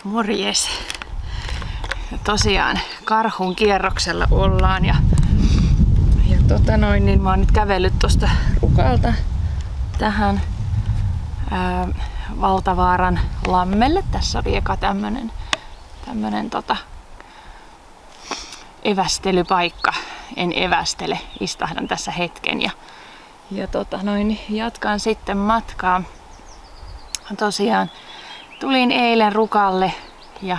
Morjes! Tosiaan karhun kierroksella ollaan ja niin mä oon nyt kävellyt tosta Rukalta tähän Valtavaaran lammelle. Tässä oli eka tämmönen evästelypaikka. En evästele, istahdan tässä hetken ja jatkan sitten matkaa. Tosiaan tulin eilen Rukalle ja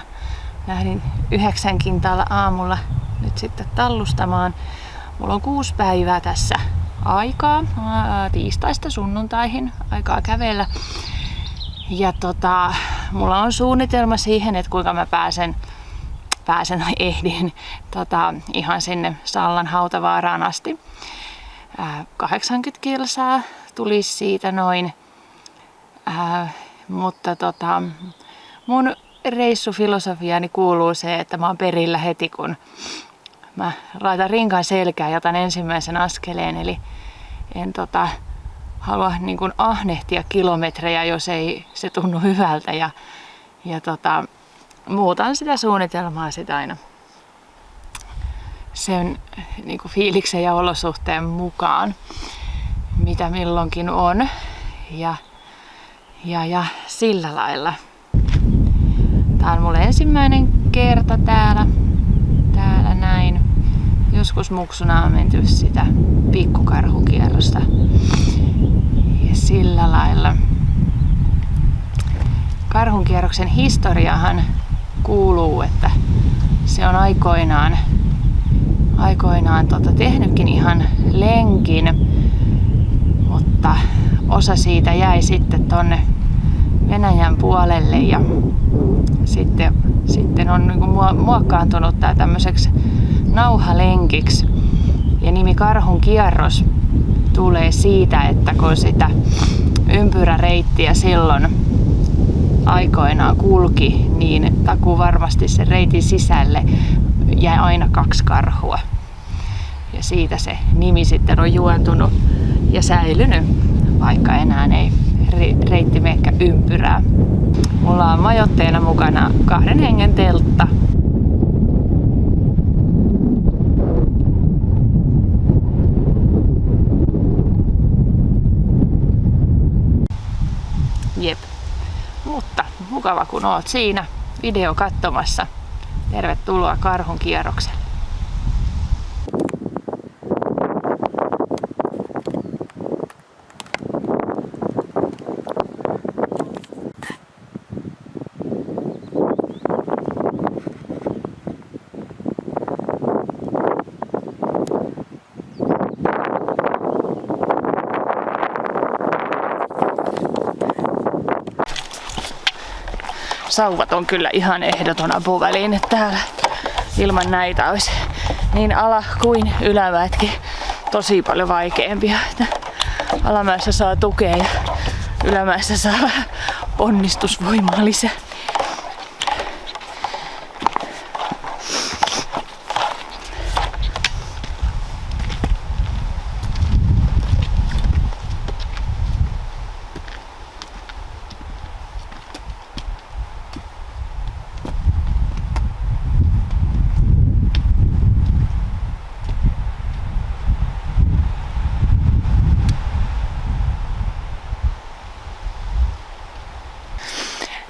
lähdin 9 kintaalla aamulla nyt sitten tallustamaan. Mulla on 6 päivää tässä aikaa, tiistaista sunnuntaihin aikaa kävellä. Ja mulla on suunnitelma siihen, että kuinka mä ehdin ihan sinne Sallan Hautavaaraan asti. 80 kilsaa tulisi siitä noin. Mutta mun reissufilosofiaani kuuluu se, että mä oon perillä heti kun mä laitan rinkan selkään ja otan ensimmäisen askeleen. Eli en halua niin kuin ahnehtia kilometrejä, jos ei se tunnu hyvältä. Ja muutan sitä suunnitelmaa sitä aina sen niin kuin fiiliksen ja olosuhteen mukaan, mitä milloinkin on. Ja sillä lailla. Tää on mulle ensimmäinen kerta täällä näin. Joskus muksuna on menty sitä pikkukarhukierrosta. Ja sillä lailla. Karhunkierroksen historiahan kuuluu, että se on aikoinaan tehnytkin ihan lenkin, mutta osa siitä jäi sitten tonne Venäjän puolelle ja sitten on niinku muokkaantunut tää tämmöiseksi nauhalenkiksi. Ja nimi Karhunkierros tulee siitä, että kun sitä ympyräreittiä silloin aikoinaan kulki, niin takuvarmasti sen reitin sisälle jäi aina 2 karhua. Ja siitä se nimi sitten on juontunut ja säilynyt, vaikka enää ei reitti menekkä ympyrää. Mulla on majoitteena mukana 2 hengen teltta. Jep. Mutta mukava kun oot siinä video katsomassa. Tervetuloa Karhunkierrokselle. Sauvat on kyllä ihan ehdoton apuväline täällä. Ilman näitä olisi niin ala- kuin ylämäetkin tosi paljon vaikeampia. Alamäessä saa tukea ja ylämäessä saa vähän ponnistusvoimaa lisää.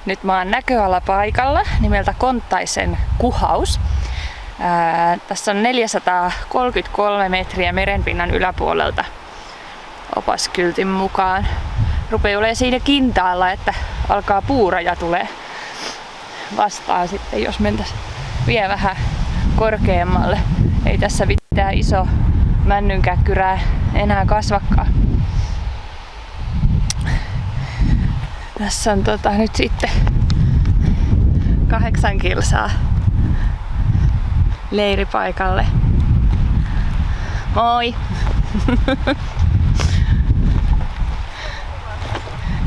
Nyt mä oon näköalapaikalla nimeltä Konttaisen kuhaus. Tässä on 433 metriä merenpinnan yläpuolelta opaskyltin mukaan. Rupeaa olemaan siinä kintaalla, että alkaa puuraja tulee vastaan sitten, jos mentäis vielä vähän korkeammalle. Ei tässä mitään iso männynkäkkyrää enää kasvakaan. Tässä on nyt sitten 8 kilsaa leiripaikalle. Moi!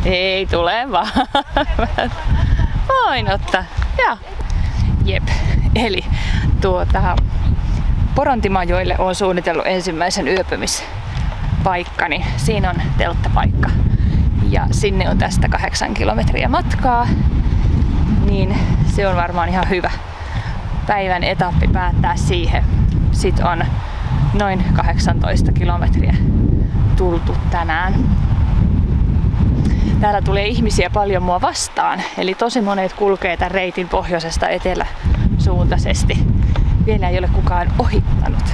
Ei tule vaan. Voin ottaa. Joo. Jep. Eli Porontimajoille on suunnitellut ensimmäisen yöpymispaikkani. Siinä on telttapaikka. Ja sinne on tästä 8 kilometriä matkaa. niin se on varmaan ihan hyvä päivän etappi päättää siihen. Sitten on noin 18 kilometriä tultu tänään. Täällä tulee ihmisiä paljon mua vastaan, eli tosi monet kulkee tämän reitin pohjoisesta eteläsuuntaisesti. Vielä ei ole kukaan ohittanut.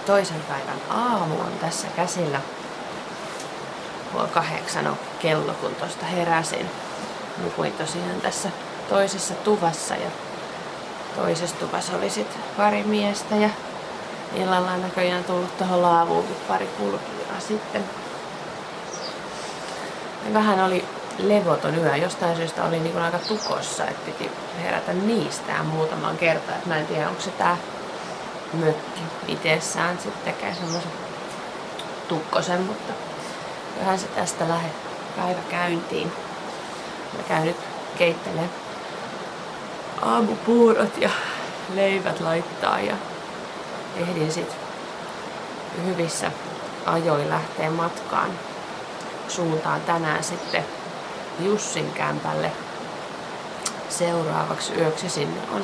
Toisen päivän aamu on tässä käsillä. 7:30 on kello, kun tosta heräsin. Nukuin tosiaan tässä toisessa tuvassa ja toisessa tuvassa oli sit pari miestä ja illalla on näköjään tullut tuohon laavuun pari kulkijaa sitten. Ja vähän oli levoton yö. Jostain syystä oli niin aika tukossa, että piti herätä niistään muutaman kertaa. Et mä en tiedä, onko se tää mökki itsessään sitten tekee semmoisen tukkosen, mutta vähän se tästä lähde päivä käyntiin. Mä käyn nyt keittelemään aamupuurot ja leivät laittaa ja ehdin sit hyvissä ajoin lähteä matkaan. Suuntaan tänään sitten Jussin kämpälle seuraavaksi yöksi. Sinne on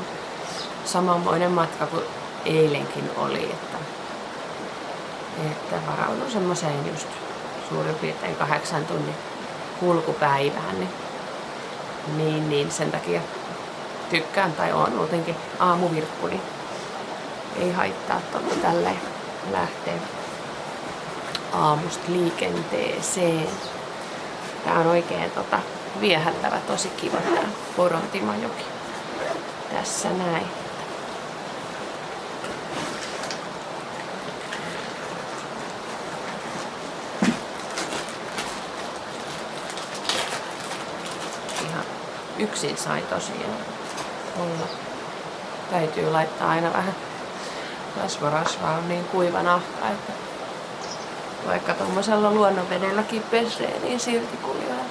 samanmoinen matka kuin eilenkin oli, että varaudun semmoiseen just suurin piirtein 8 tunnin kulkupäivään, niin sen takia tykkään tai on muutenkin aamuvirkku, niin ei haittaa tälleen lähteä aamusta liikenteeseen. Tää on oikein viehättävä, tosi kiva tää Porontimajoki. Tässä näin. Ihan yksin sai tosiaan olla. Täytyy laittaa aina vähän rasvarasvaa, on niin kuiva nahka, että vaikka tuommoisella luonnonvedelläkin pesee, niin silti kuivaa.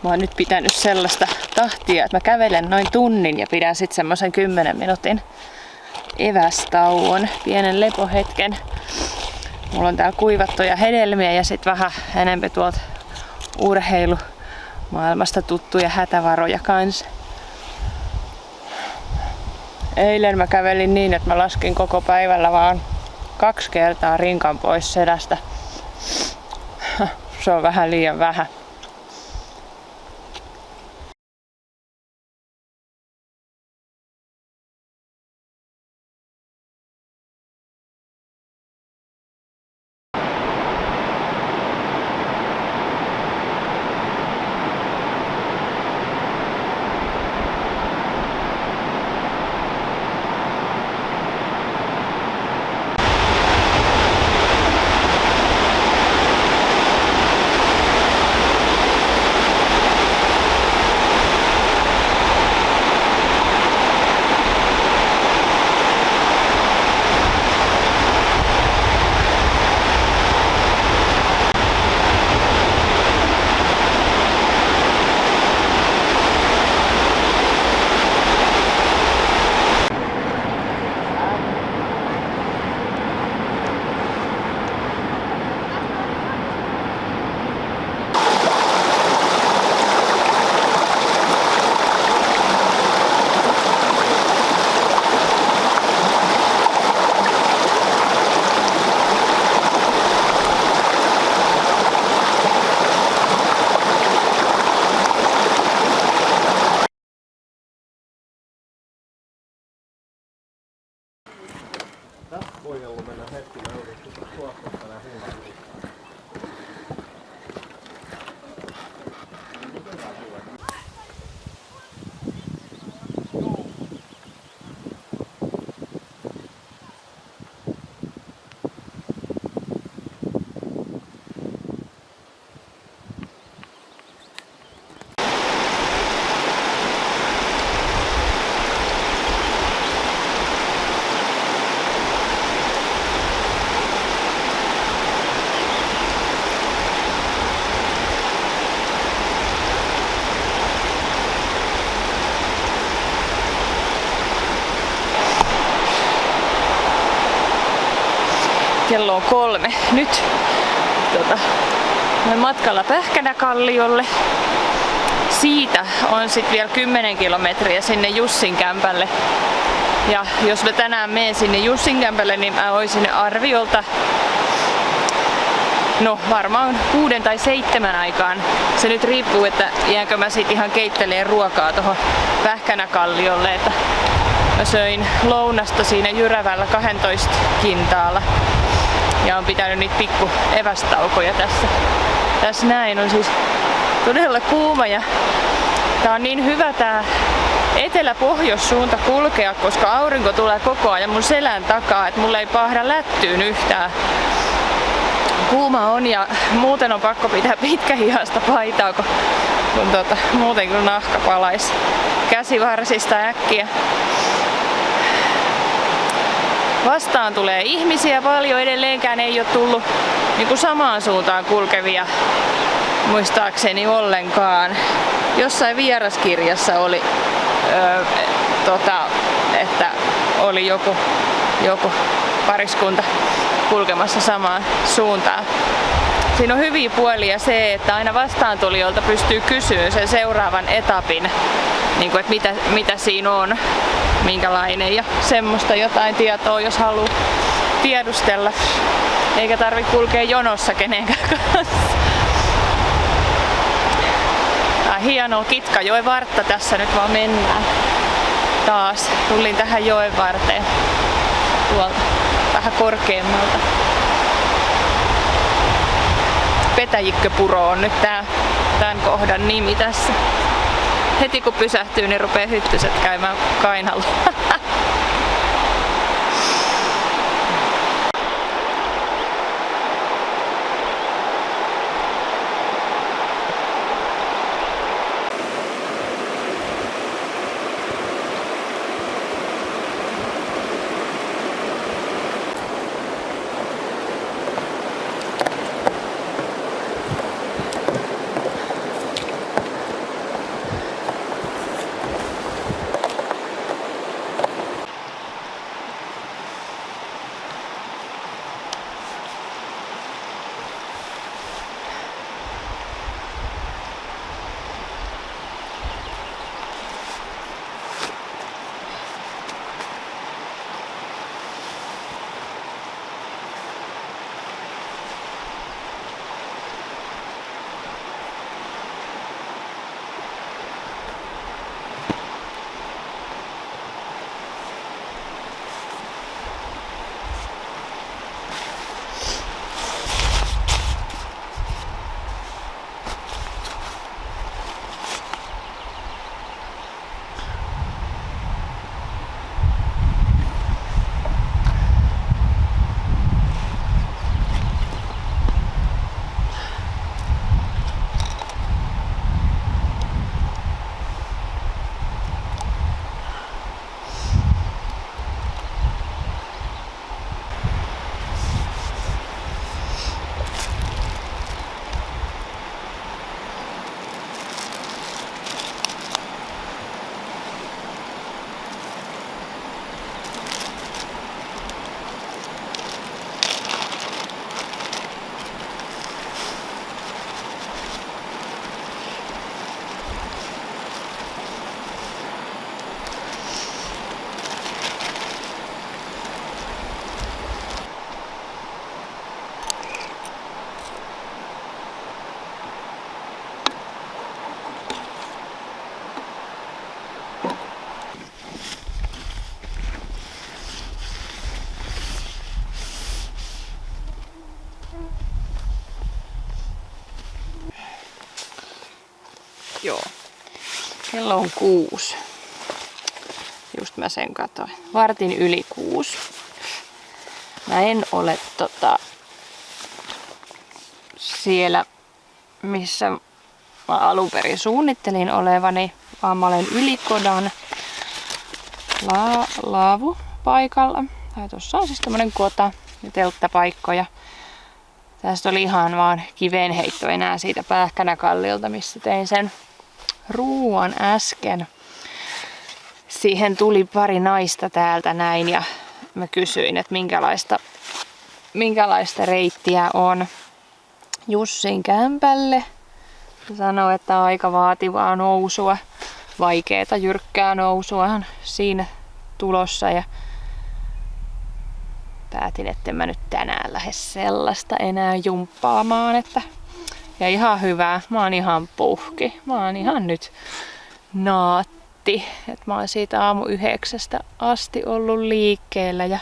Mä oon nyt pitänyt sellaista tahtia, että mä kävelen noin tunnin ja pidän sitten semmoisen 10 minuutin evästauon, pienen lepohetken. Mulla on täällä kuivattuja hedelmiä ja sitten vähän enemmän tuolta urheilumaailmasta tuttuja hätävaroja kanssa. Eilen mä kävelin niin, että mä laskin koko päivällä vaan 2 kertaa rinkan pois selästä. Se on vähän liian vähän. tästä voi ollut mennä hetki, mä yritin suostuttaa nää hinnan. Kello on 3. Nyt olen matkalla Pähkänäkalliolle. Siitä on sitten vielä 10 kilometriä sinne Jussin kämpälle. Ja jos mä tänään menen sinne Jussin kämpälle, niin mä oisin arviolta varmaan 6 tai 7 aikaan. Se nyt riippuu, että jäänkö mä sit ihan keitteleen ruokaa tuohon Pähkänäkalliolle. Että mä söin lounasta siinä Jyrävällä 12 kintaalla. Ja on pitänyt niitä pikku evästaukoja tässä. Tässä näin on siis todella kuuma ja tää on niin hyvä tää etelä-pohjoissuunta kulkea, koska aurinko tulee koko ajan mun selän takaa, että mulla ei pahda lättyyn yhtään. Kuuma on ja muuten on pakko pitää pitkähihasta paitaa, kun muuten kun nahka palaisi käsivarsista äkkiä. Vastaan tulee ihmisiä paljon, edelleenkään ei ole tullut samaan suuntaan kulkevia muistaakseni ollenkaan. Jossain vieraskirjassa oli, että oli joku pariskunta kulkemassa samaan suuntaan. Siinä on hyviä puolia se, että aina vastaantulijoilta pystyy kysyä sen seuraavan etapin, että mitä siinä on, minkälainen ja semmoista jotain tietoa, jos haluaa tiedustella. Eikä tarvitse kulkea jonossa kenenkään kanssa. Hienoa Kitkajoen vartta tässä nyt vaan mennään. Taas tulin tähän joen varteen tuolta vähän korkeammalta. Petäjikköpuro on nyt tämän kohdan nimi tässä. Heti kun pysähtyy, niin rupeaa hyttyset käymään kainalla. Joo. Kello on 6. Just mä sen katoin. 6:15. Mä en ole siellä, missä mä alun perin suunnittelin olevani, vaan mä olen Ylikodan laavupaikalla. Tai tossa on siis tämmönen kota ja telttapaikkoja. Tästä oli ihan vaan kivenheitto enää siitä Pähkänäkalliolta, missä tein sen ruuan äsken. Siihen tuli pari naista täältä näin ja mä kysyin, että minkälaista reittiä on Jussin kämpälle. Se sanoi, että on aika vaativaa nousua, vaikeeta jyrkkää nousua on siinä tulossa ja päätin, että mä nyt tänään lähde sellaista enää jumppaamaan. Ja ihan hyvää, mä oon ihan puhki, mä oon ihan nyt naatti. Mä oon siitä aamu 9 asti ollut liikkeellä ja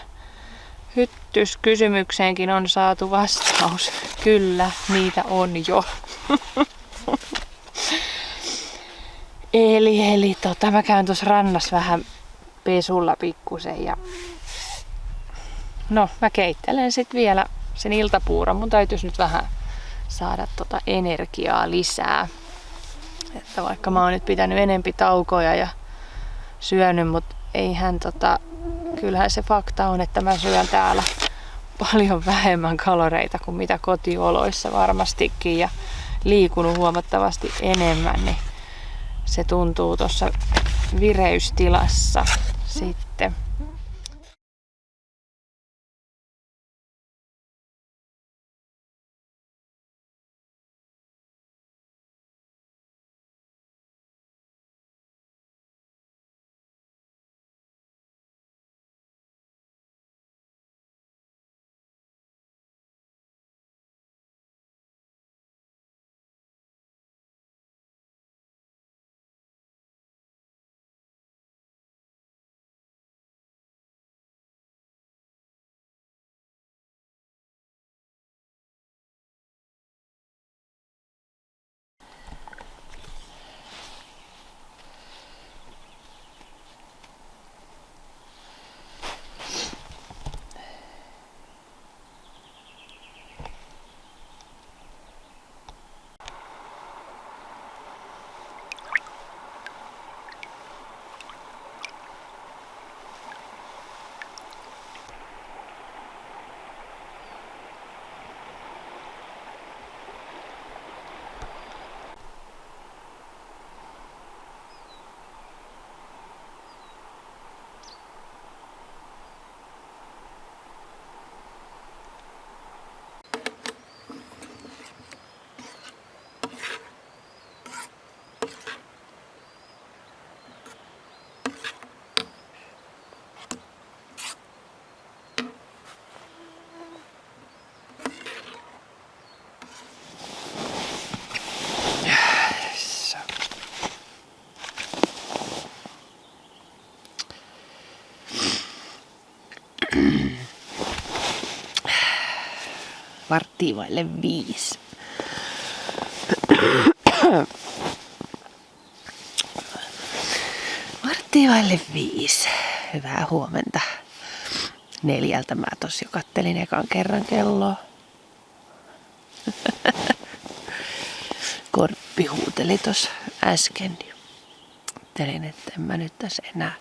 hyttyskysymykseenkin on saatu vastaus. Kyllä, niitä on jo. Eli mä käyn tuossa rannassa vähän pesulla pikkusen ja no mä keittelen sit vielä sen iltapuuron. Mun täytyisi nyt vähän saada energiaa lisää. Että vaikka mä oon nyt pitänyt enempi taukoja ja syönyt, mut eihän kyllähän se fakta on, että mä syön täällä paljon vähemmän kaloreita kuin mitä kotioloissa varmastikin ja liikunut huomattavasti enemmän, niin se tuntuu tuossa vireystilassa sitten. Varttia vaille 5. Varttia vaille 5. Hyvää huomenta. 4 mä tossa jo kattelin ekan kerran kelloa. Korppi huuteli tossa äsken. Ajattelin, että en mä nyt tässä enää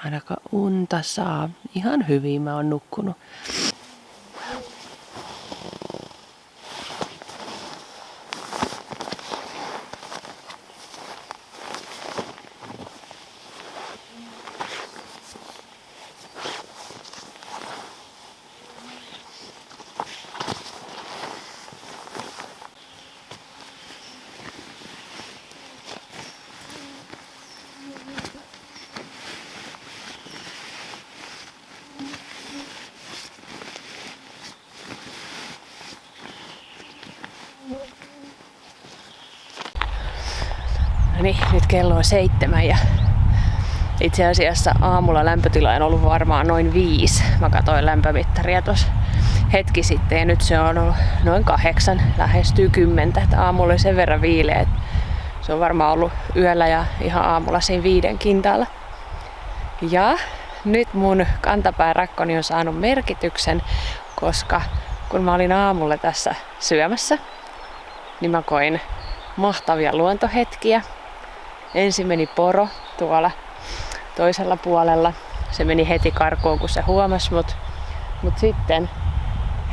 ainakaan unta saa. Ihan hyvin mä oon nukkunut. No niin, nyt kello on 7 ja itse asiassa aamulla lämpötila on ollut varmaan noin 5. Mä katsoin lämpömittaria tuossa hetki sitten ja nyt se on ollut noin 8, lähestyy 10. Että aamulla oli sen verran viileä, että Se on varmaan ollut yöllä ja ihan aamulla siinä 5 kintaalla. Ja nyt mun kantapäärakkoni on saanut merkityksen, koska kun mä olin aamulla tässä syömässä, niin mä koin mahtavia luontohetkiä. Ensin meni poro tuolla toisella puolella. Se meni heti karkuun, kun se huomasi mut. Mut sitten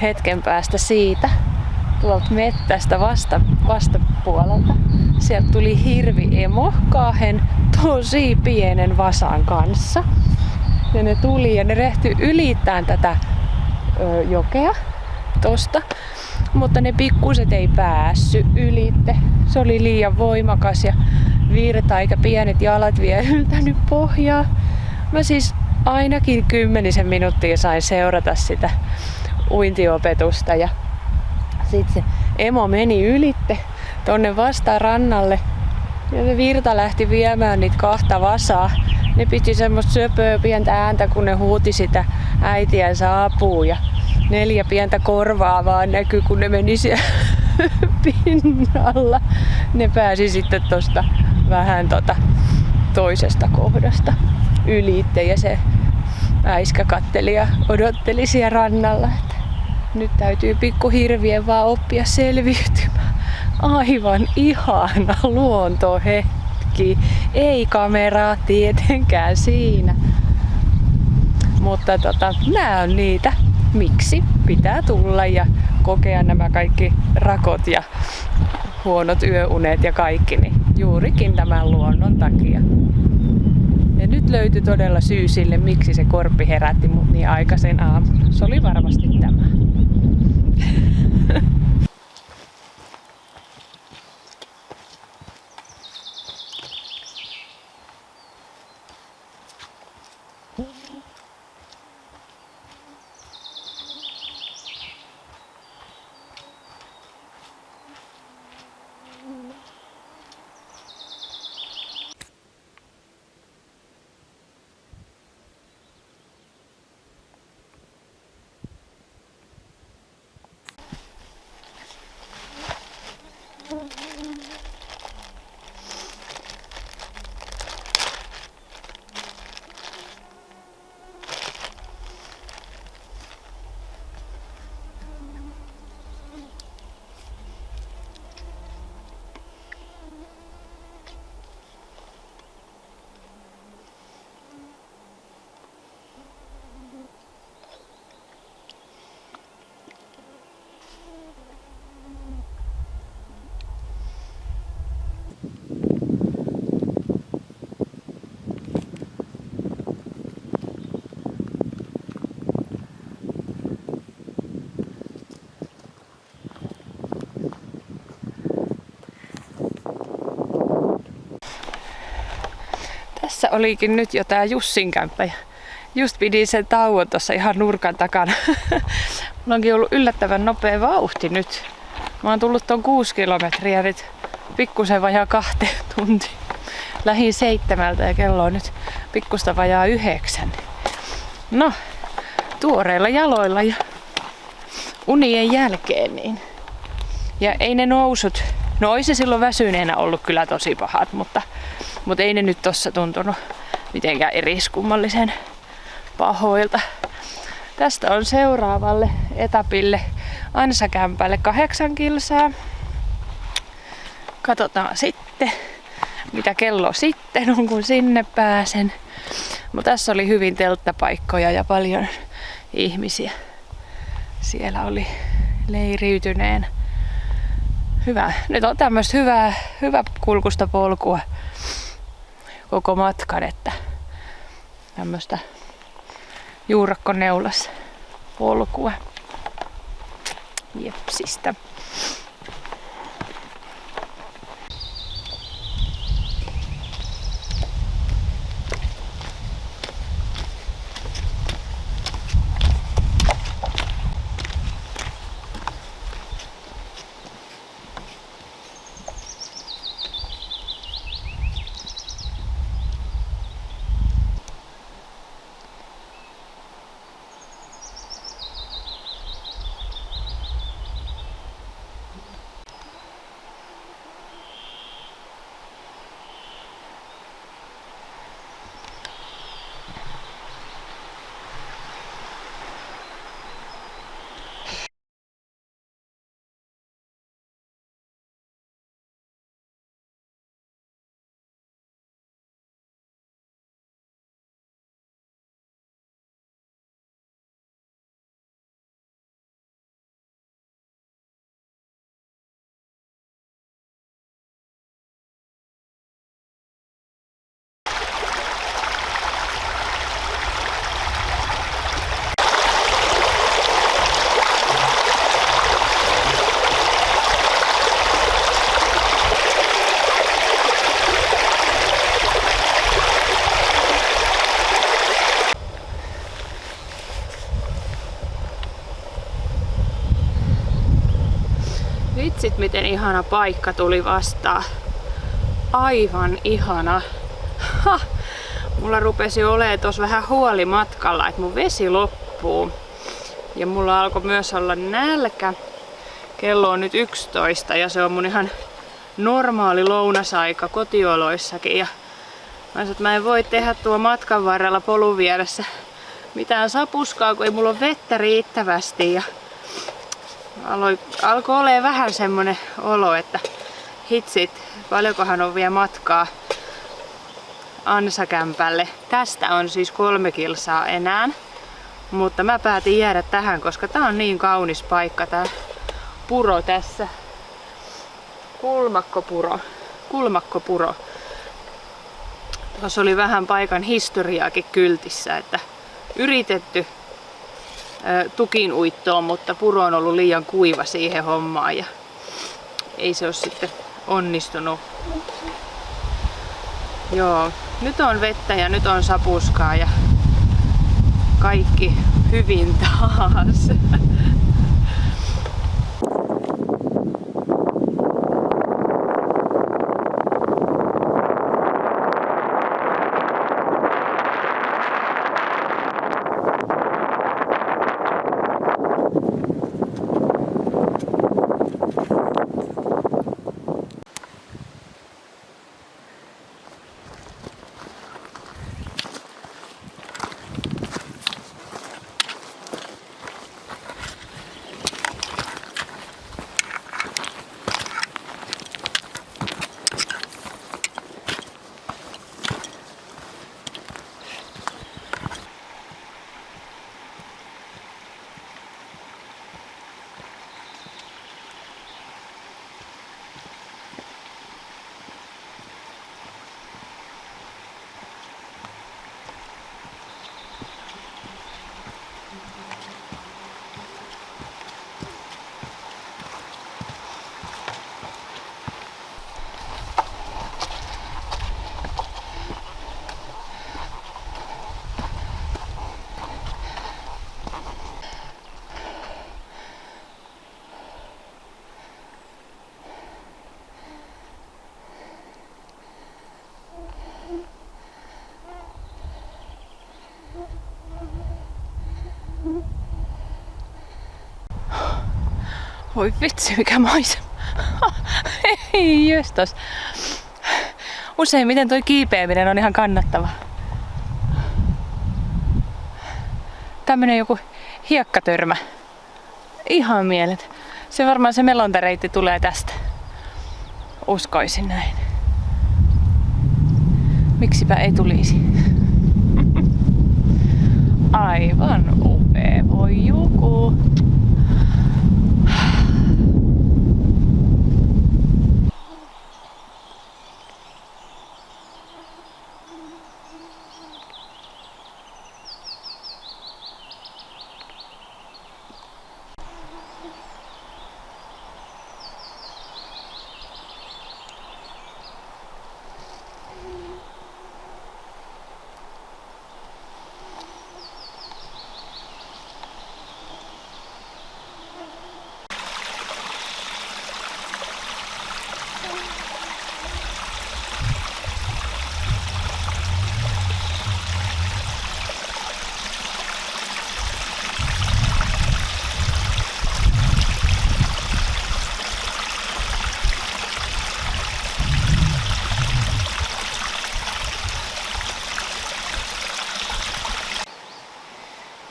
hetken päästä siitä, tuolta mettästä vastapuolelta, sieltä tuli hirviemo 2 tosi pienen vasan kanssa. Ja ne tuli ja ne rehtyi ylittämään tätä jokea tosta. Mutta ne pikkuset ei päässyt ylitte. Se oli liian voimakas ja virta eikä pienet jalat vielä yltänyt pohjaa. Mä siis ainakin 10 minuuttia sain seurata sitä uintiopetusta ja sit se emo meni ylitte tonne vastaan rannalle ja se virta lähti viemään niitä 2 vasaa. Ne piti semmoista söpöä pientä ääntä, kun ne huuti sitä äitiänsä apuun ja 4 pientä korvaa vaan näkyi, kun ne meni siellä pinnalla. Ne pääsi sitten tosta vähän toisesta kohdasta ylitte ja se äiskä katteli ja odotteli siellä rannalla, että nyt täytyy pikkuhirvien vaan oppia selviytymään. Aivan ihana luontohetki. Ei kameraa tietenkään siinä. Mutta nää on niitä, miksi pitää tulla ja kokea nämä kaikki rakot ja huonot yöunet ja kaikki, niin juurikin tämän luonnon takia. Ja nyt löytyi todella syy sille, miksi se korppi herätti mut niin aikaisen aamulla. Se oli varmasti tämä. Tässä olikin nyt jo tää Jussin kämppä ja just pidin sen tauon tuossa ihan nurkan takana. Mulla onkin ollut yllättävän nopea vauhti nyt. Mä oon tullut ton 6 kilometriä nyt pikkusen vajaa 2 tuntia. Lähin 7 ja kello on nyt pikkusta vajaa 9. No, tuoreilla jaloilla ja unien jälkeen niin. Ja ei ne nousut, no ois se silloin väsyneenä ollut kyllä tosi pahat, mutta ei ne nyt tossa tuntunut mitenkään eriskummallisen pahoilta. Tästä on seuraavalle etapille ansakämpälle 8 kilsaa. Katsotaan sitten, mitä kello sitten on, kun sinne pääsen. Mutta tässä oli hyvin telttapaikkoja ja paljon ihmisiä. Siellä oli leiriytyneen. Hyvä. Nyt on tämmöistä hyvä kulkusta polkua koko matkan, että tämmöistä juurakkoneulas polkua jepsistä. Vitsit, miten ihana paikka tuli vastaan. Aivan ihana. Ha! Mulla rupesi olemaan tossa vähän huoli matkalla, että mun vesi loppuu. Ja mulla alkoi myös olla nälkä. Kello on nyt 11 ja se on mun ihan normaali lounasaika kotioloissakin. Ja mä sanoin, että mä en voi tehdä tuo matkan varrella polun vieressä mitään sapuskaa, kun ei mulla ole vettä riittävästi. Ja alkoi olemaan vähän semmonen olo, että hitsit, paljonkohan on vielä matkaa ansakämpälle. Tästä on siis 3 kilsaa enää, mutta mä päätin jäädä tähän, koska tää on niin kaunis paikka, tää puro tässä. Kulmakkopuro. Tuossa oli vähän paikan historiaakin kyltissä, että yritetty tukinuittoon, mutta puro on ollut liian kuiva siihen hommaan ja ei se ole sitten onnistunut. Joo, nyt on vettä ja nyt on sapuskaa ja kaikki hyvin taas. Voi vitsi, mikä maisema. Ei jöstos. Useimmiten toi kiipeäminen on ihan kannattava. Tämmönen joku hiekkatörmä. Ihan mielet. Se varmaan se melontareitti tulee tästä. Uskoisin näin. Miksipä ei tulisi. Aivan upea. Voi joku.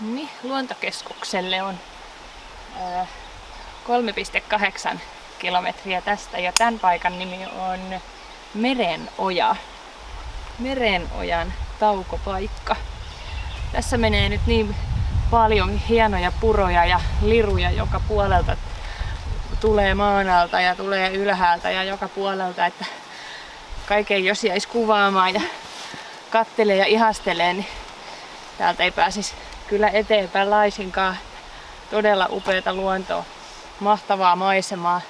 Niin, luontokeskukselle on 3,8 kilometriä tästä ja tämän paikan nimi on Merenoja. Merenojan taukopaikka. Tässä menee nyt niin paljon hienoja puroja ja liruja joka puolelta. Tulee maan alta ja tulee ylhäältä ja joka puolelta, että kaiken jos jäisi kuvaamaan ja kattelee ja ihastelee, niin täältä ei pääsisi kyllä eteenpäin laisinkaan. Todella upeata luontoa, mahtavaa maisemaa.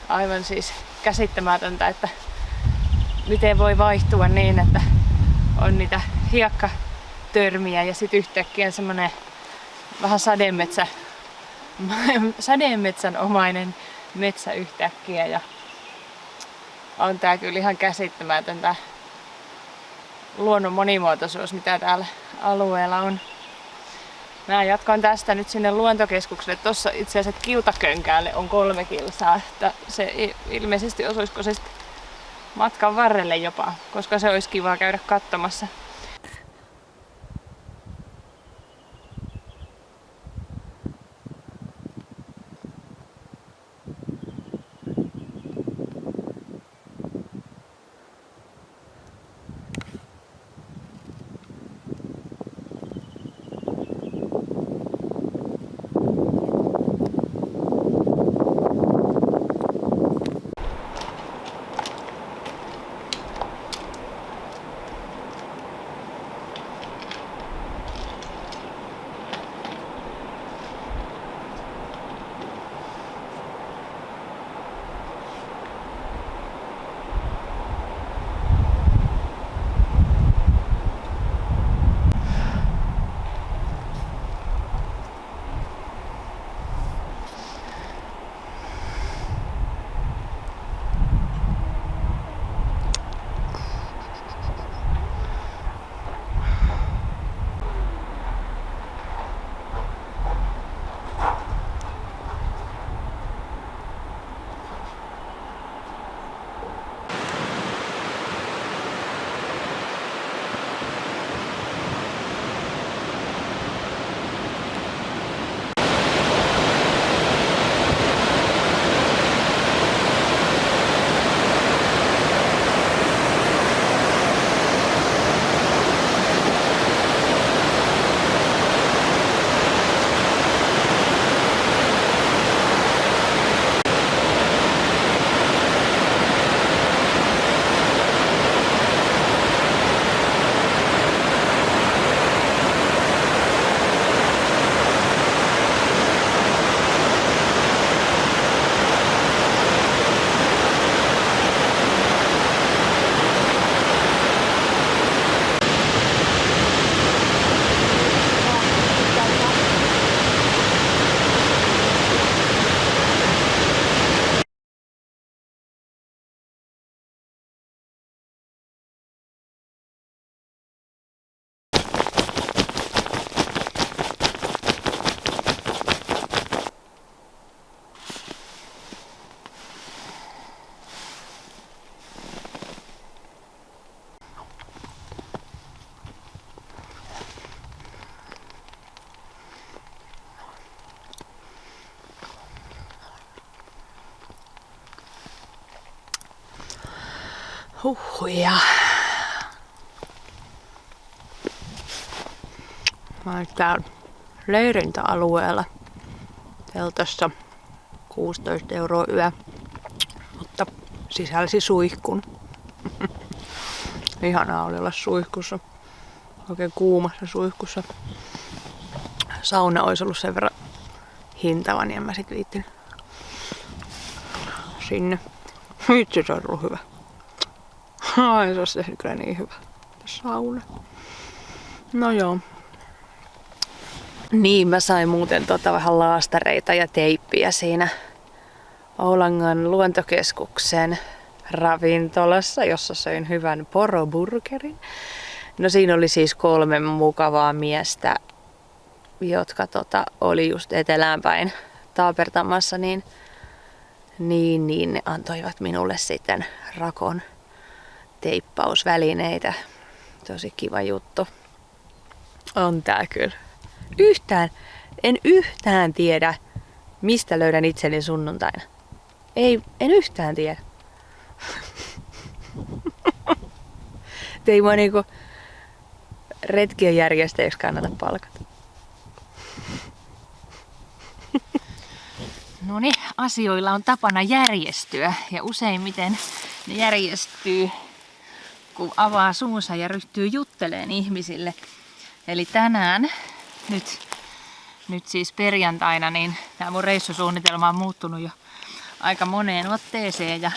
Aivan siis käsittämätöntä, että miten voi vaihtua niin, että on niitä hiekkatörmiä ja sitten yhtäkkiä semmonen vähän sademetsän omainen metsä yhtäkkiä ja on tää kyllä ihan käsittämätön tää luonnon monimuotoisuus, mitä täällä alueella on. Mä jatkan tästä nyt sinne luontokeskukselle. Tossa itse asiassa Kiutakönkäälle on 3 kilsaa. Että se ilmeisesti osuisiko se matkan varrelle jopa, koska se olisi kiva käydä katsomassa. Huhhuja. Mä oon täällä leirintäalueella teltassa 16 € yö, mutta sisälsi suihkun. Ihanaa oli olla suihkussa, oikein kuumassa suihkussa. Sauna olisi ollut sen verran hintava, niin en mä sit viittin sinne. Itse se on ollut hyvä. Ai, se olisi tehnyt kyllä niin hyvä. Sauna. No joo. Niin, mä sain muuten vähän laastareita ja teippiä siinä Oulangan luontokeskuksen ravintolassa, jossa söin hyvän poroburgerin. No siinä oli siis 3 mukavaa miestä, jotka oli just etelään päin taapertamassa, niin ne antoivat minulle sitten rakon teippausvälineitä. Tosi kiva juttu. On tää kyllä. En yhtään tiedä, mistä löydän itseni sunnuntaina. En yhtään tiedä. Ei mua niinku retkien järjestäjäksi kannata palkata. Noniin, asioilla on tapana järjestyä ja useimmiten ne järjestyy, kun avaa suunsa ja ryhtyy jutteleen ihmisille. Eli tänään, nyt siis perjantaina, niin tämä mun reissusuunnitelma on muuttunut jo aika moneen otteeseen. Ja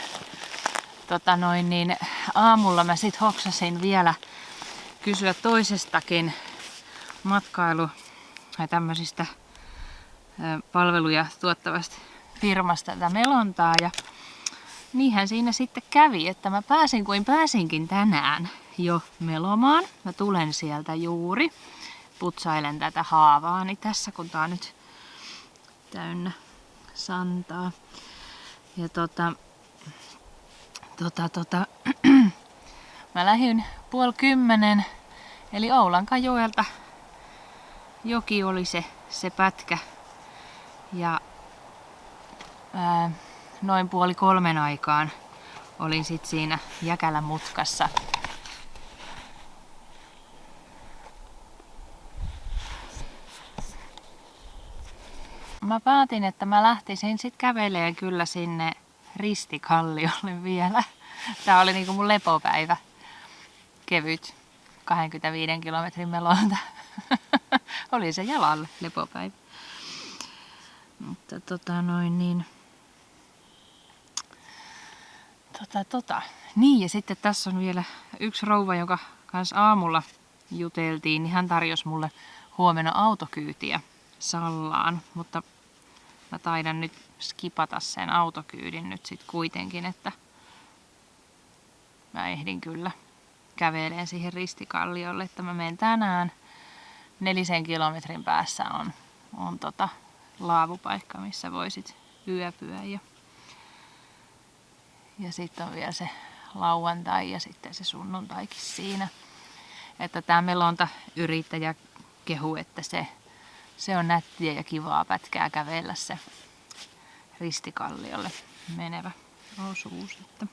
aamulla mä sit hoksasin vielä kysyä toisestakin matkailu- tai tämmöisistä palveluja tuottavasta firmasta tätä melontaa ja niinhän siinä sitten kävi, että mä pääsin kuin pääsinkin tänään jo melomaan. Mä tulen sieltä juuri, putsailen tätä haavaani tässä, kun tää on nyt täynnä santaa. Ja mä lähdin 9:30, eli Oulankajoelta. Joki oli se pätkä. Ja noin 2:30 aikaan olin sit siinä Jäkälän mutkassa. Mä päätin, että mä lähtisin sit käveleen kyllä sinne Ristikalliolle vielä. Tää oli niinku mun lepopäivä. Kevyt 25 kilometrin melonta. Oli se jalalle lepopäivä. Mutta Niin, ja sitten tässä on vielä yksi rouva, jonka kanssa aamulla juteltiin, niin hän tarjosi mulle huomenna autokyytiä Sallaan, mutta mä taidan nyt skipata sen autokyydin nyt sit kuitenkin, että mä ehdin kyllä käveleen siihen Ristikalliolle, että mä menen tänään 4 kilometrin päässä on laavupaikka, missä voisit yöpyä ja sitten on vielä se lauantai ja sitten se sunnuntaikin siinä. Että tää melonta yrittäjä kehu, että se on nättiä ja kivaa pätkää kävellä se Ristikalliolle menevä osuus. Että.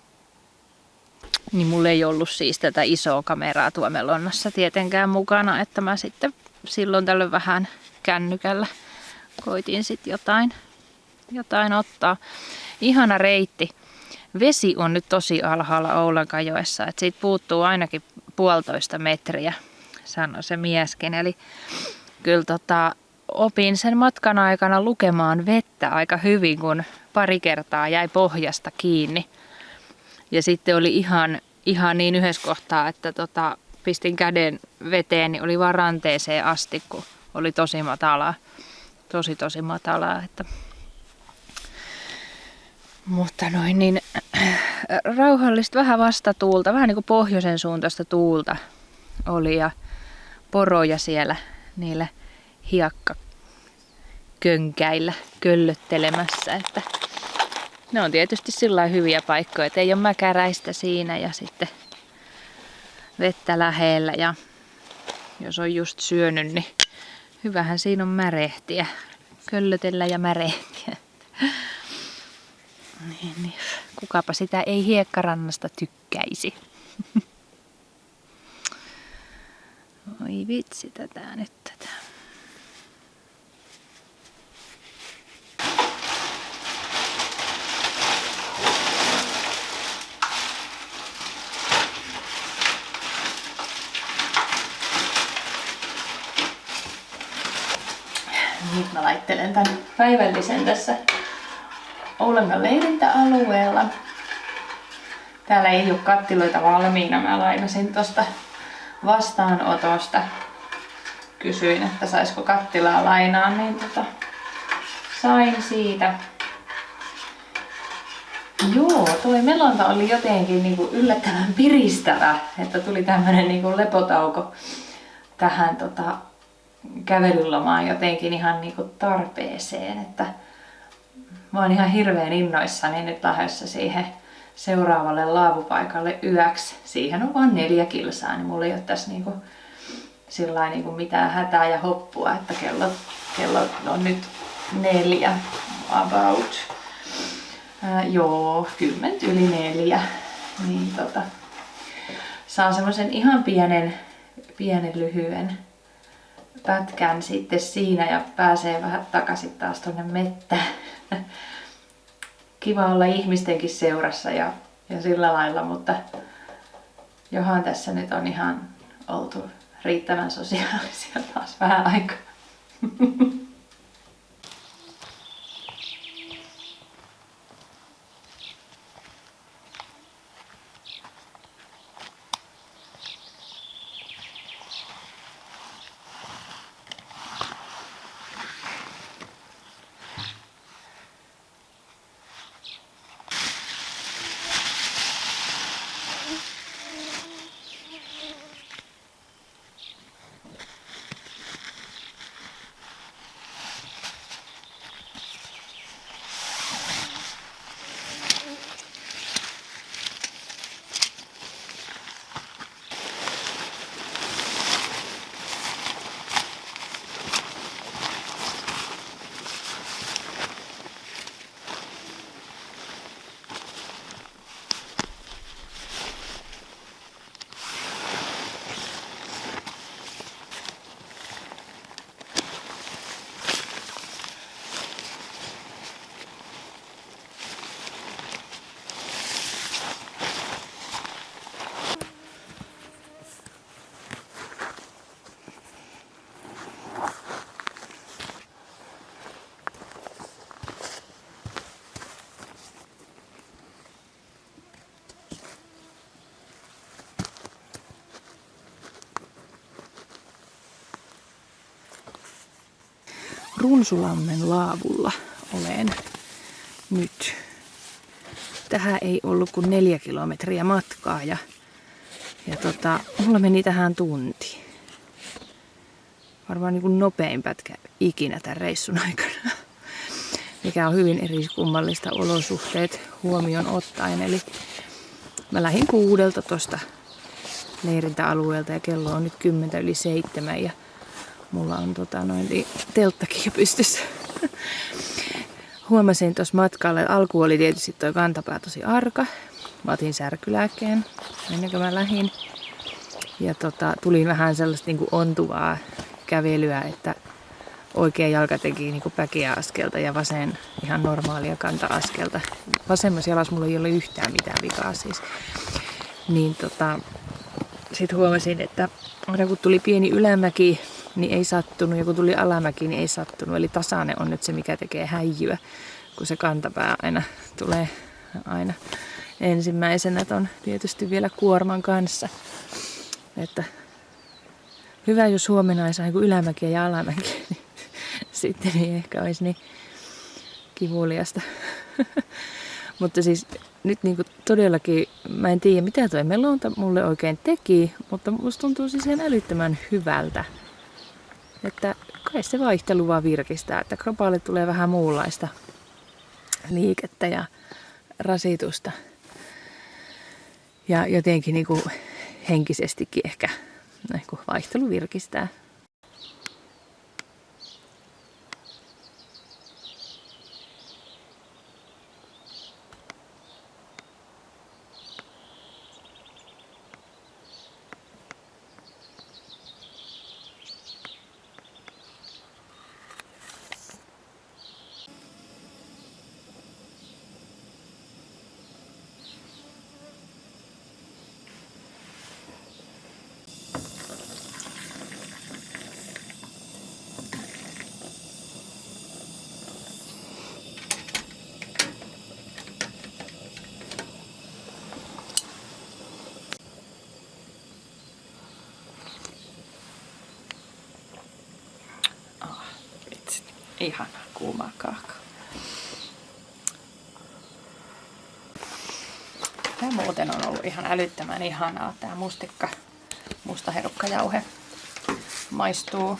Niin mulla ei ollut siis tätä isoa kameraa tuo melonnassa tietenkään mukana, että mä sitten silloin tällöin vähän kännykällä koitin sitten jotain ottaa. Ihana reitti. Vesi on nyt tosi alhaalla Oulankajoessa, että siitä puuttuu ainakin 1,5 metriä, sanoi se mieskin. Eli kyllä opin sen matkan aikana lukemaan vettä aika hyvin, kun pari kertaa jäi pohjasta kiinni. Ja sitten oli ihan niin yhdessä kohtaa, että pistin käden veteen, niin oli vaan ranteeseen asti, kun oli tosi matalaa. Tosi matalaa. Että. Mutta rauhallista, vähän vastatuulta, vähän niin kuin pohjoisen suuntaista tuulta oli ja poroja siellä niillä hiekkakönkäillä köllöttelemässä. Että ne on tietysti sillä hyviä paikkoja, että ei ole mäkäräistä siinä ja sitten vettä lähellä ja jos on just syönyt, niin hyvähän siinä on märehtiä, köllötellä ja märehtiä. Niin. Kukapa sitä ei hiekkarannasta tykkäisi. Oi vitsi tätä. Nyt mä laittelen tän päivällisen tässä Oulangan leirintäalueella. Täällä ei ole kattiloita valmiina. Mä lainasin tosta vastaanotosta. Kysyin, että saisiko kattilaa lainaa, niin sain siitä. Joo, toi melonta oli jotenkin niinku yllättävän piristävä, että tuli tämmönen niinku lepotauko tähän kävelylomaan jotenkin ihan niinku tarpeeseen, että mä oon ihan hirveän innoissani nyt lähdössä siihen seuraavalle laavupaikalle yöksi. Siihen on vain 4 kilsaa, niin mulla ei ole tässä niinku sillain niinku mitään hätää ja hoppua, että kello on nyt 4 about. Joo, 4:10. Niin saan semmosen ihan pienen lyhyen pätkän sitten siinä ja pääsee vähän takaisin taas tonne mettään. Kiva olla ihmistenkin seurassa ja sillä lailla, mutta johan tässä nyt on ihan oltu riittävän sosiaalisia taas vähän aikaa. Runsulammen laavulla olen nyt. Tähän ei ollut kuin 4 kilometriä matkaa ja mulla meni tähän tunti. Varmaan niin kuin nopein pätkä ikinä tämän reissun aikana. Mikä on hyvin eriskummallista olosuhteet huomioon ottaen. Eli mä lähdin 6 tuosta leirintäalueelta ja kello on nyt 6:10 ja mulla on telttakin jo pystyssä. Huomasin tuossa matkalla, että alku oli tietysti toi kantapää tosi arka. Mä otin särkylääkkeen ennen kuin mä lähdin. Ja tuli vähän sellaista niin kuin ontuvaa kävelyä, että oikea jalka teki niin kuin päkeä askelta ja vasen ihan normaalia kanta-askelta. Vasemmassa jalassa mulla ei ole yhtään mitään vikaa siis. Niin sit huomasin, että aina kun tuli pieni ylämäki, niin ei sattunut, ja kun tuli alamäki, niin ei sattunut. Eli tasainen on nyt se, mikä tekee häijyä, kun se kantapää aina tulee aina ensimmäisenä ton tietysti vielä kuorman kanssa. Että hyvä, jos huomenna ei saa ylämäkiä ja alamäkiä, niin sitten ei ehkä olisi niin kivuliasta. Mutta siis nyt niinku todellakin, mä en tiedä mitä toi melonta mulle oikein teki, mutta musta tuntuu siis ihan älyttömän hyvältä. Että kai se vaihtelu vaan virkistää, että kropalle tulee vähän muunlaista liikettä ja rasitusta. Ja jotenkin niinku henkisestikin ehkä niinku vaihtelu virkistää. Ihana kuuma kaakao. Tämä muuten on ollut ihan älyttömän ihanaa. Tämä mustaherukkajauhe maistuu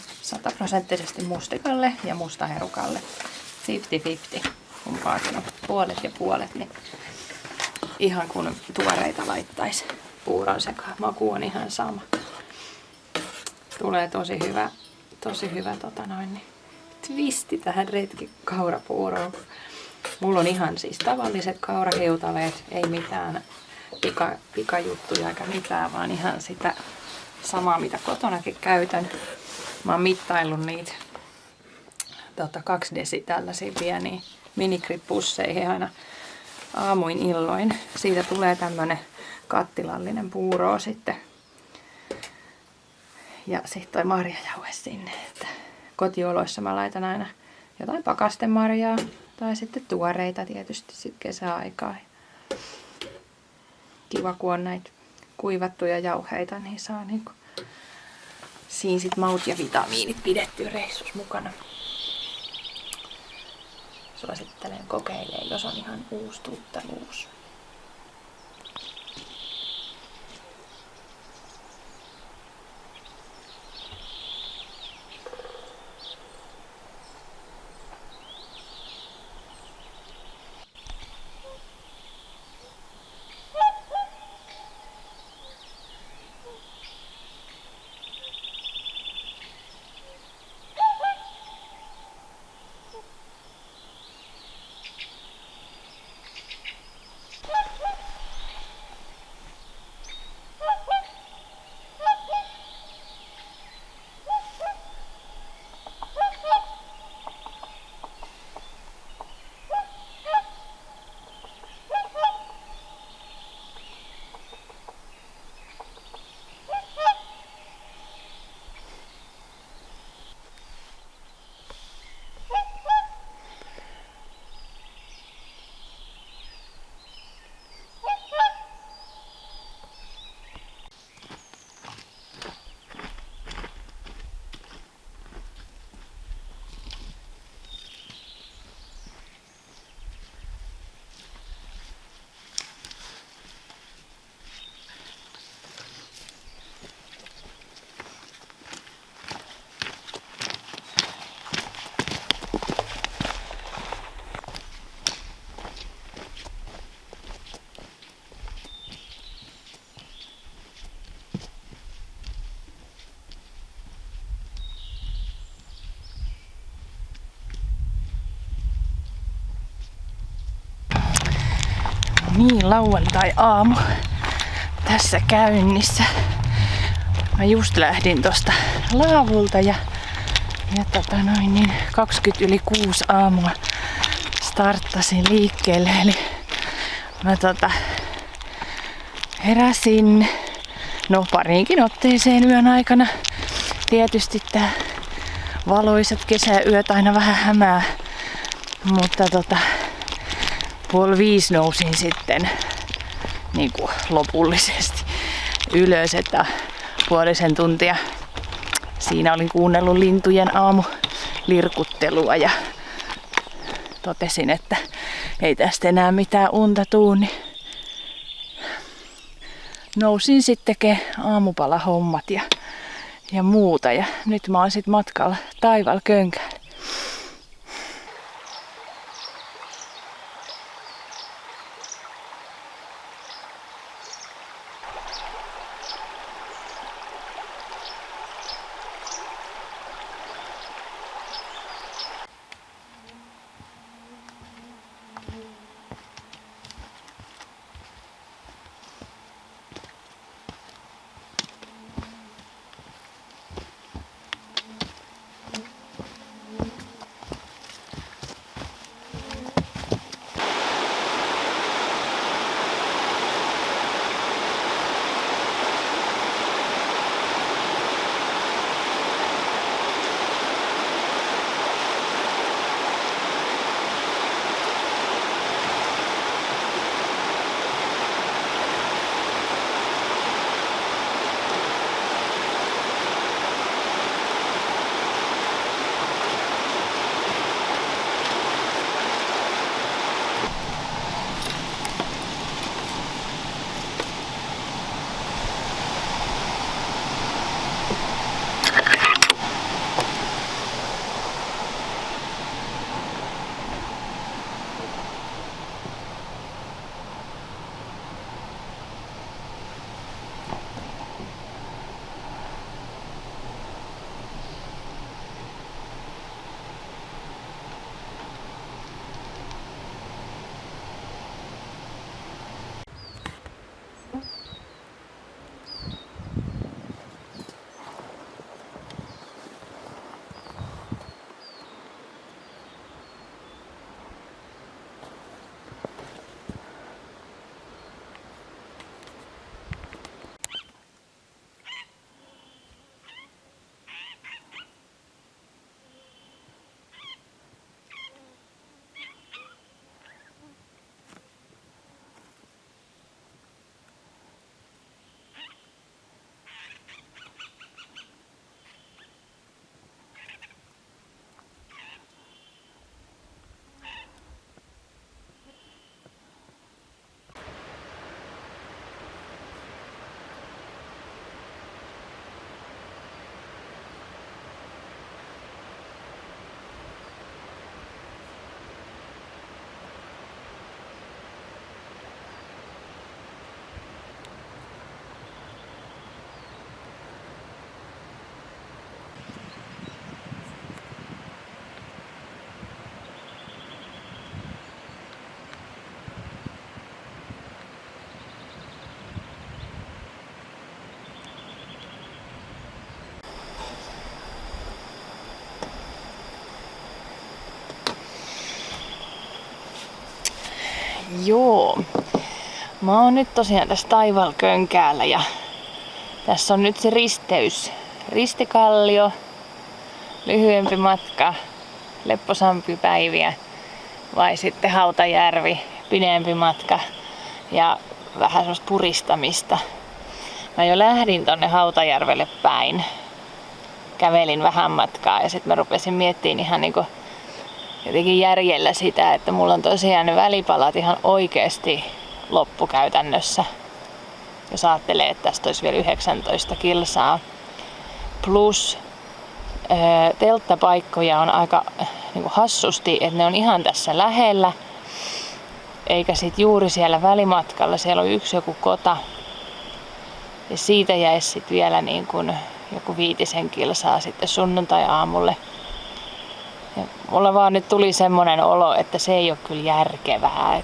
100% mustikalle ja mustaherukalle. 50-50. Kumpaakin on puolet ja puolet. Niin ihan kun tuoreita laittaisi puuron sekaan. Maku on ihan sama. Tulee tosi hyvä twisti tähän retkikaurapuuroon. Mulla on ihan siis tavalliset kaurahiutaleet, ei mitään pikajuttuja eikä mitään, vaan ihan sitä samaa mitä kotonakin käytän. Mä oon mittaillut niitä 2 desi tällaisia pieniä minikripusseihin aina aamuin illoin. Siitä tulee tämmönen kattilallinen puuro sitten. Ja sitten toi marjajauhe sinne, että kotioloissa mä laitan aina jotain pakastemarjaa tai sitten tuoreita tietysti sit kesäaikaa. Kiva kun on näitä kuivattuja jauheita, niin saa niinku siinä sit maut ja vitamiinit pidettyä reissus mukana. Suosittelen kokeilemaan, jos on ihan uusi tuttavuus. Niin, lauantai-aamu tässä käynnissä. Mä just lähdin tosta laavulta ja 6 aamua starttasin liikkeelle. Eli mä heräsin pariinkin otteeseen yön aikana. Tietysti tää valoisat kesäyöt aina vähän hämää, mutta 4:30 nousin sitten niinku lopullisesti ylös, että puolisen tuntia siinä olin kuunnellut lintujen aamulirkuttelua ja totesin, että ei tästä enää mitään unta tuu, niin nousin sitten aamupalahommat ja muuta ja nyt mä oon sit matkalla Taivalkönkäälle. Joo. Mä oon nyt tosiaan tässä Taivalkönkäällä ja tässä on nyt se risteys. Ristikallio, lyhyempi matka, lepposampi päiviä vai sitten Hautajärvi, pidempi matka ja vähän semmoista puristamista. Mä jo lähdin tonne Hautajärvelle päin. Kävelin vähän matkaa ja sitten mä rupesin miettimään ihan niinku jotenkin järjellä sitä, että mulla on tosiaan ne välipalat ihan oikeesti loppukäytännössä. Jos ajattelee, että tästä olisi vielä 19 kilsaa. Plus telttapaikkoja on aika niin kuin hassusti, että ne on ihan tässä lähellä. Eikä sit juuri siellä välimatkalla. Siellä on yksi joku kota. Ja siitä jäisi sit vielä niin kuin joku 5 kilsaa sitten sunnuntai-aamulle. Ja mulla vaan nyt tuli semmonen olo, että se ei ole kyllä järkevää.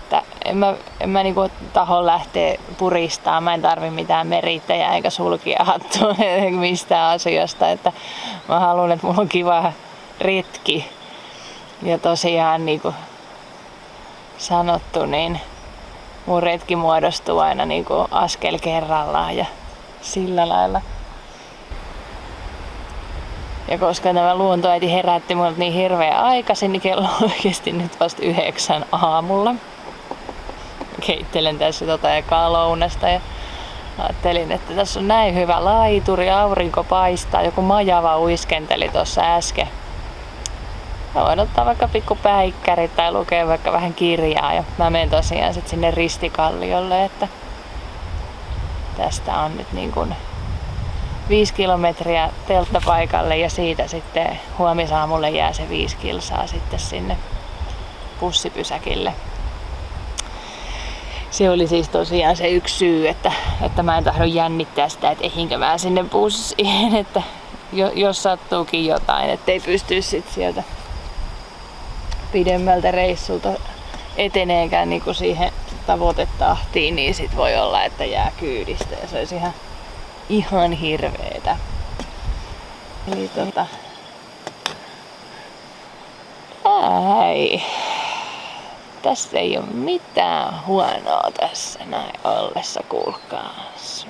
en mä niinku taho lähteä puristaa. Mä en tarvi mitään merittäjää eikä sulkia hattua mistään asiasta. Että mä haluan, että mulla on kiva retki. Ja tosiaan niinku sanottu, niin mun retki muodostuu aina niinku askel kerrallaan ja sillä lailla. Ja koska tämä luontoäiti herätti mut niin hirveän aikaisin, niin kello on oikeesti nyt vasta 9 aamulla. Keittelen tässä ekaa lounasta ja ajattelin, että tässä on näin hyvä laituri, aurinko paistaa, joku majava uiskenteli tuossa äsken. Mä voin ottaa vaikka pikku päikkärit tai lukea vaikka vähän kirjaa ja mä menen tosiaan sit sinne Ristikalliolle, että tästä on nyt niin kuin 5 kilometriä telttapaikalle ja siitä sitten huomisaamulle jää se 5 kilsaa sitten sinne bussipysäkille. Se oli siis tosiaan se yksi syy, että mä en tahdo jännittää sitä, että ehinkö mä sinne bussiin, että jos sattuukin jotain, ettei pysty sit sieltä pidemmältä reissulta eteneekään niin kuin siihen tavoitetahtiin, niin sit voi olla, että jää kyydistä ja se olisi ihan hirveetä. Eli tässä ei ole mitään huonoa tässä näin ollessa, kuulkaas.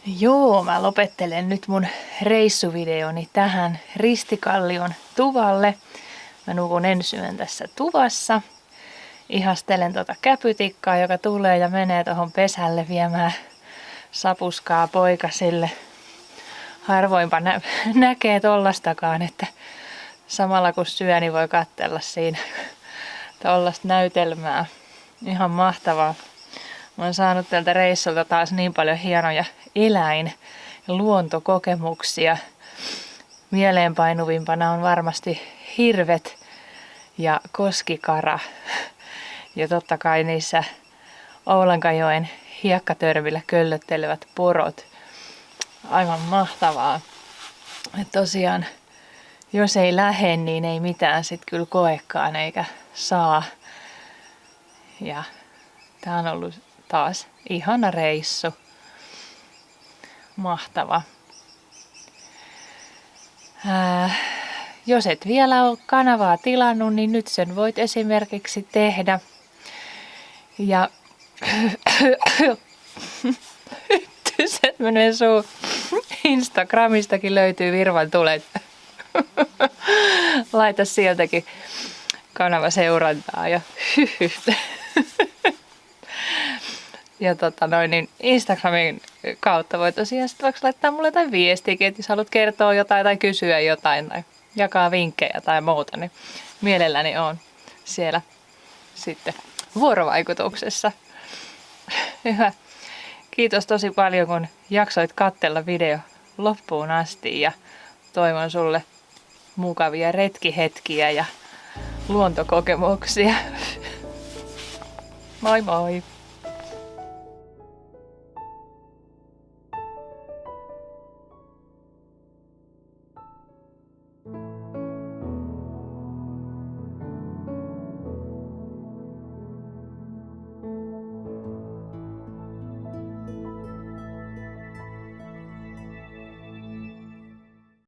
Joo, mä lopettelen nyt mun reissuvideoni tähän Ristikallion tuvalle. Mä nukun ensi yön tässä tuvassa. Ihastelen tota käpytikkaa, joka tulee ja menee tohon pesälle viemään sapuskaa poikasille. Harvoinpa näkee tollastakaan, että samalla kun syö, niin voi katsella siinä tollasta näytelmää. Ihan mahtavaa. Mä oon saanut tältä reissulta taas niin paljon hienoja eläin- ja luontokokemuksia. Mieleenpainuvimpana on varmasti hirvet ja koskikara. Ja totta kai niissä Oulankajoen hiekkatörvillä köllöttelevät porot. Aivan mahtavaa. Et tosiaan, jos ei lähde, niin ei mitään sit kyllä koekaan eikä saa. Ja tää on ollut taas ihana reissu. Mahtava. Jos et vielä ole kanavaa tilannut, niin nyt sen voit esimerkiksi tehdä. Ja hyttyset menee suun. Instagramistakin löytyy Virvan tulet. Laita sieltäkin kanava seurantaa ja ja niin Instagramin kautta voi tosiaan sitten vaikka laittaa mulle jotain viestiäkin, että jos haluat kertoa jotain tai kysyä jotain tai jakaa vinkkejä tai muuta, niin mielelläni on siellä sitten vuorovaikutuksessa. Hyvä. Kiitos tosi paljon, kun jaksoit katsella video loppuun asti ja toivon sulle mukavia retkihetkiä ja luontokokemuksia. Moi moi!